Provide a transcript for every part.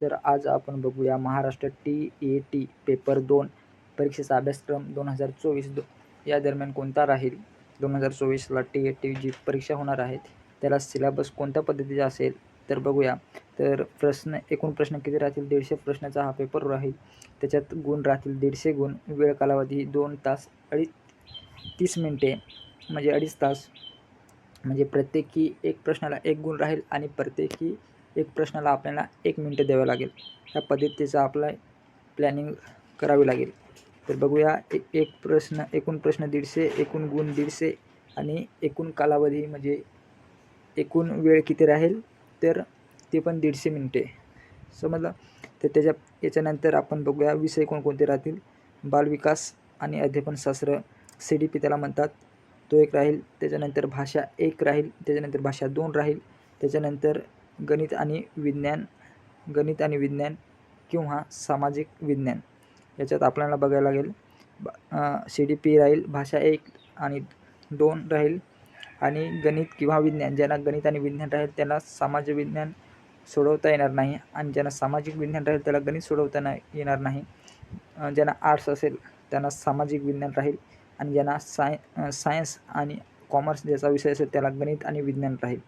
तर आज आपण बघूया महाराष्ट्र टी-ए-टी पेपर 2 परीक्षेचा अभ्यासक्रम 2024 या दरम्यान कोणता राहील. 2024ला टी-ए-टी जी परीक्षा होणार आहे त्याला सिलेबस कोणत्या पद्धतीचा असेल तर बघूया. तर एकूण प्रश्न किती राहतील, 150 प्रश्नाचा हा पेपर राहील. त्याच्यात गुण राहतील 150 गुण. वेळ कालावधी 2 तास 30 मिनिटे म्हणजे 2.5 तास. म्हणजे प्रत्येकी एक प्रश्नाला 1 गुण राहील आणि प्रत्येकी एक प्रश्नाला आपल्याला 1 मिनिट द्यावं लागेल. ह्या पद्धतीचा आपला प्लॅनिंग करावी लागेल. तर बघूया. एकूण प्रश्न 150, एकूण गुण 150 आणि एकूण कालावधी म्हणजे एकूण वेळ किती राहील तर ते पण 150 मिनिटे. समजलं. तर याच्यानंतर आपण बघूया विषय कोणकोणते राहतील. बालविकास आणि अध्यापनशास्त्र CDP त्याला म्हणतात, तो एक राहील. त्याच्यानंतर भाषा 1 राहील. त्याच्यानंतर भाषा 2 राहील. त्याच्यानंतर गणित आणि विज्ञान किंवा सामाजिक विज्ञान याच्यात आपल्याला बघायला लागेल. CDP राहील, भाषा 1 आणि 2 राहील आणि गणित किंवा विज्ञान. ज्यांना गणित आणि विज्ञान राहील त्यांना सामाजिक विज्ञान सोडवता येणार नाही आणि ज्यांना सामाजिक विज्ञान राहील त्याला गणित सोडवता येणार नाही. ज्यांना आर्ट्स असेल त्यांना सामाजिक विज्ञान राहील आणि ज्यांना सायन्स आणि कॉमर्स ज्याचा विषय असेल त्याला गणित आणि विज्ञान राहील.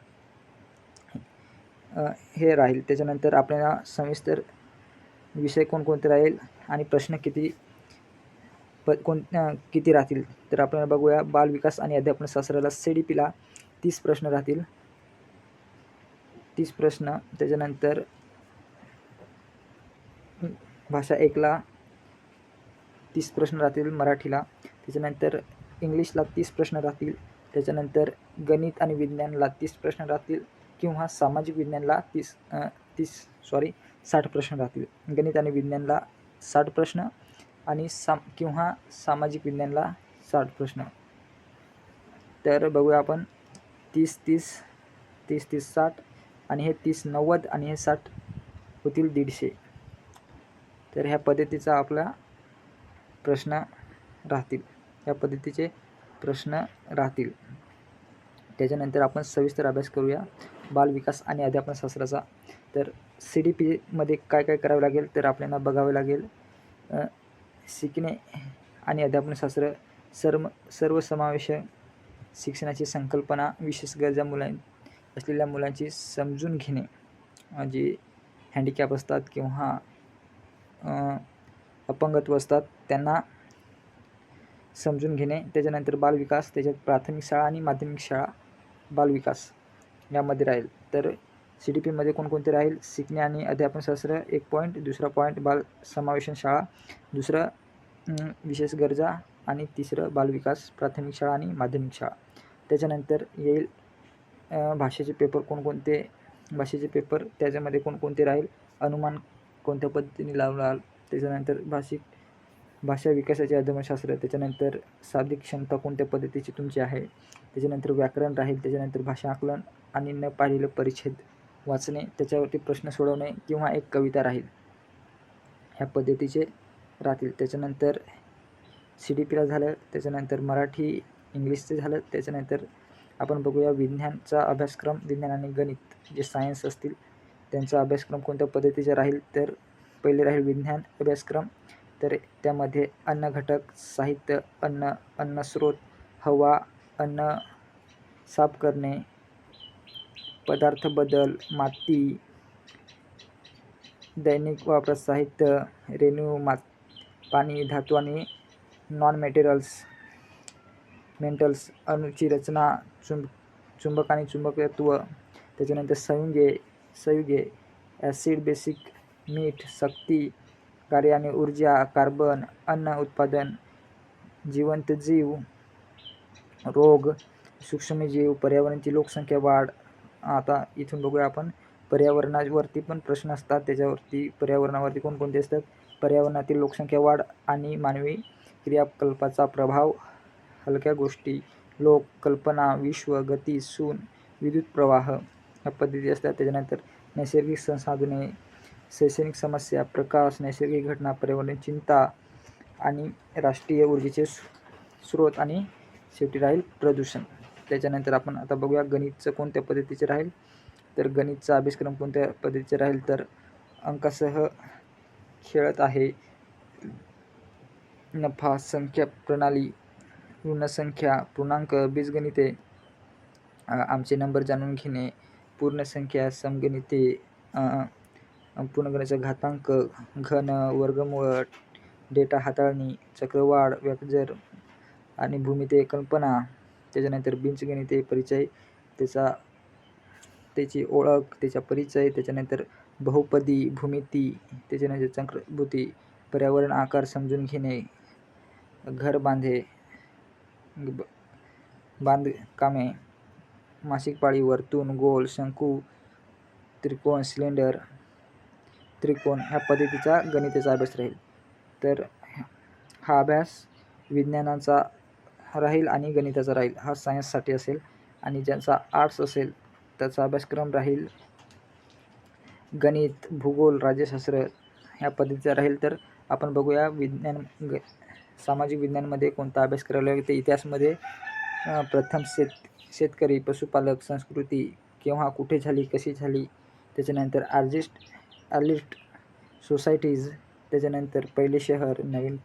हे राहील. त्याच्यानंतर आपल्याला सविस्तर विषय कोणकोणते राहील आणि प्रश्न किती राहतील तर आपल्याला बघूया. बालविकास आणि अध्यापनशास्त्राला CDPला 30 प्रश्न राहतील. 30 प्रश्न. त्याच्यानंतर भाषा 1ला 30 प्रश्न राहतील मराठीला. त्याच्यानंतर इंग्लिशला 30 प्रश्न राहतील. त्याच्यानंतर गणित आणि विज्ञानला 30 प्रश्न राहतील किंवा सामाजिक विज्ञानला 60 प्रश्न राहतील. गणित आणि विज्ञानला 60 प्रश्न आणि किंवा सामाजिक विज्ञानला 60 प्रश्न. तर बघूया आपण 30-30 30-30 60 आणि हे 30-90 आणि हे 60 होतील 150. तर ह्या पद्धतीचा आपला प्रश्न राहतील. या पद्धतीचे प्रश्न राहतील. त्याच्यानंतर आपण सविस्तर अभ्यास करूया बालविकास आणि अध्यापनशास्त्राचा. तर CDPमध्ये काय काय करावे लागेल तर आपल्याला बघावे लागेल. शिकणे आणि अध्यापनशास्त्र सर्वसमावेशक शिक्षणाची संकल्पना, विशेष गरजा असलेल्या मुलांची समजून घेणे, जे हँडिकॅप असतात किंवा अपंगत्व असतात त्यांना समजून घेणे. त्याच्यानंतर बालविकास, त्याच्यात प्राथमिक शाळा आणि माध्यमिक शाळा बालविकास यामध्ये राहील. तर CDPमध्ये कोणकोणते राहील. शिकणे आणि अध्यापनशास्त्र 1 पॉईंट. दुसरा पॉईंट बाल समावेशन शाळा. दुसरं विशेष गरजा आणि तिसरं बालविकास, प्राथमिक शाळा आणि माध्यमिक शाळा. त्याच्यानंतर येईल भाषेचे पेपर कोणकोणते. भाषेचे पेपर त्याच्यामध्ये कोणकोणते राहील. अनुमान कोणत्या पद्धतीने लावणार. त्याच्यानंतर भाषा विकासाचे अध्यापनशास्त्र. त्याच्यानंतर शाब्दिक क्षमता कोणत्या पद्धतीची तुमची आहे. त्याच्यानंतर व्याकरण राहील. त्याच्यानंतर भाषा आकलन आणि न पाहिलेलं परिच्छेद वाचणे, त्याच्यावरती प्रश्न सोडवणे किंवा एक कविता राहील. ह्या पद्धतीचे राहतील. त्याच्यानंतर CDPला झालं. त्याच्यानंतर मराठी इंग्लिशचं झालं. त्याच्यानंतर आपण बघूया विज्ञानचा अभ्यासक्रम. विज्ञान आणि गणित जे सायन्स असतील त्यांचा अभ्यासक्रम कोणत्या पद्धतीचा राहील तर पहिले राहील विज्ञान अभ्यासक्रम. तर त्यामध्ये अन्न घटक, साहित्य, अन्न स्रोत, हवा, अन्न साफ करणे, पदार्थ बदल, माती, दैनिक वापरात साहित्य, रेणू, पाणी, धातू आणि नॉन मेटल्स, अणूची रचना, चुंबक आणि चुंबकत्व. त्याच्यानंतर संयुगे, ॲसिड, बेसिक, मीठ, शक्ती, कार्य आणि ऊर्जा, कार्बन, अन्न उत्पादन, जिवंत जीव, रोग, सूक्ष्मजीव, पर्यावरणाची लोकसंख्या वाढ. आता इथून बघूया आपण पर्यावरणावरती पण प्रश्न असतात. त्याच्यावरती पर्यावरणावरती कोणकोणते असतात. पर्यावरणातील लोकसंख्या वाढ आणि मानवी क्रियाकलापाचा प्रभाव, हलक्या गोष्टी, लोक, कल्पना, विश्व, गती, सून, विद्युत प्रवाह ह्या पद्धती असतात. त्याच्यानंतर नैसर्गिक संसाधने, शैक्षणिक समस्या, प्रकाश, नैसर्गिक घटना, पर्यावरण चिंता आणि राष्ट्रीय ऊर्जेचे स्रोत आणि शेवटी राहील प्रदूषण. त्याच्यानंतर आपण आता बघूया गणितचं कोणत्या पद्धतीचे राहील. तर गणितचा अभ्यासक्रम कोणत्या पद्धतीचे राहील तर अंकासह खेळत आहे. नफा, संख्या प्रणाली, ऋणसंख्या, पूर्णांक, बीजगणिते, आमचे नंबर जाणून घेणे, पूर्ण संख्या, समगणिते, पूर्णगणिताचा घातांक, घन, वर्गमूळ, डेटा हाताळणी, चक्रवाढ, व्याजदर आणि भूमिती कल्पना. त्याच्यानंतर बीजगणिते, परिचय, त्याची ओळख, त्याचा परिचय. त्याच्यानंतर बहुपदी, भूमिती, त्याच्यानंतर चक्रभूती, पर्यावरण, आकार समजून घेणे, घर बांधकामे, मासिक पाळी, वर्तुळ, गोल, शंकू, त्रिकोण, सिलेंडर, त्रिकोण ह्या पद्धतीचा गणिताचा अभ्यास राहील. तर हा अभ्यास विज्ञानाचा राहील आणि गणिताचा राहील. हा सायन्ससाठी असेल. आणि ज्यांचा आर्ट्स असेल त्याचा अभ्यासक्रम राहील गणित, भूगोल, राज्यशास्त्र ह्या पद्धतीचा राहील. तर आपण बघूया सामाजिक विज्ञानमध्ये कोणता अभ्यास करायला लागते. इतिहासमध्ये प्रथम शेतकरी, पशुपालक, संस्कृती केव्हा, कुठे झाली, कशी झाली. त्याच्यानंतर अर्लिस्ट सोसायटीज, त्याच्यानंतर पहिले शहर, नवीन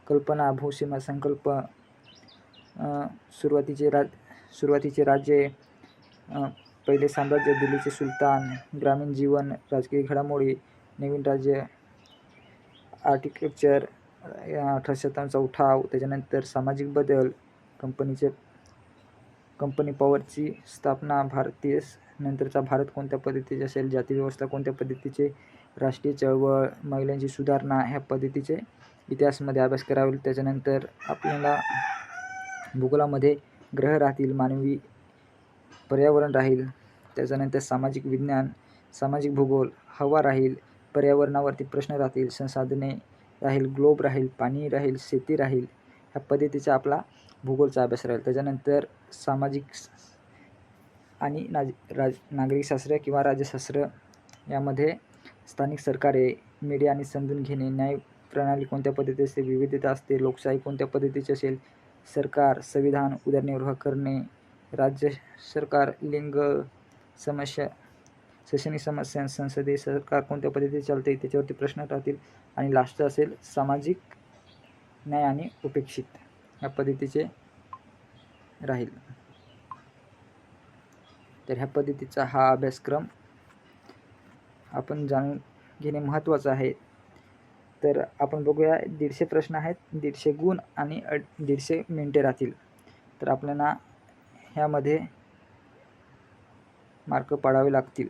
कल्पना, भूसीमा संकल्प, सुरुवातीचे राज्ये, पहिले साम्राज्य, दिल्लीचे सुलतान, ग्रामीण जीवन, राजकीय घडामोडी, नवीन राज्य, आर्किटेक्चर, 1857चा उठाव. त्याच्यानंतर सामाजिक बदल, कंपनी पॉवरची स्थापना, भारतीय नंतरचा भारत कोणत्या पद्धतीचे असेल, जातीव्यवस्था कोणत्या पद्धतीचे, राष्ट्रीय चळवळ, महिलांची सुधारणा ह्या पद्धतीचे इतिहासमध्ये अभ्यास करावे. त्याच्यानंतर आपल्याला भूगोलामध्ये ग्रह राहतील, मानवी पर्यावरण राहील. त्याच्यानंतर सामाजिक विज्ञान, सामाजिक भूगोल, हवा राहील, पर्यावरणावरती प्रश्न राहतील, संसाधने राहील, ग्लोब राहील, पाणी राहील, शेती राहील. ह्या पद्धतीचा आपला भूगोलचा अभ्यास राहील. त्याच्यानंतर सामाजिक आणि नागरिकशास्त्र किंवा राज्यशास्त्र यामध्ये स्थानिक सरकारे, मीडिया आणि समजून घेणे, न्याय प्रणाली कोणत्या पद्धतीची असते, विविधता असते, लोकशाही कोणत्या पद्धतीची असेल, सरकार, संविधान, उदरनिर्वाह करणे, राज्य सरकार, लिंग समस्या, शैक्षणिक समस्या, संसदीय सरकार कोणत्या पद्धतीने चालते त्याच्यावरती प्रश्न राहतील. आणि लास्ट असेल सामाजिक न्याय आणि उपेक्षित ह्या पद्धतीचे राहील. तर ह्या पद्धतीचा हा अभ्यासक्रम आपण जाणून घेणे महत्त्वाचं आहे. तर आपण बघूया 150 प्रश्न आहेत, 150 गुण आणि 150 मिनिटे राहतील. तर आपल्याला ह्यामध्ये मार्क पाडावे लागतील.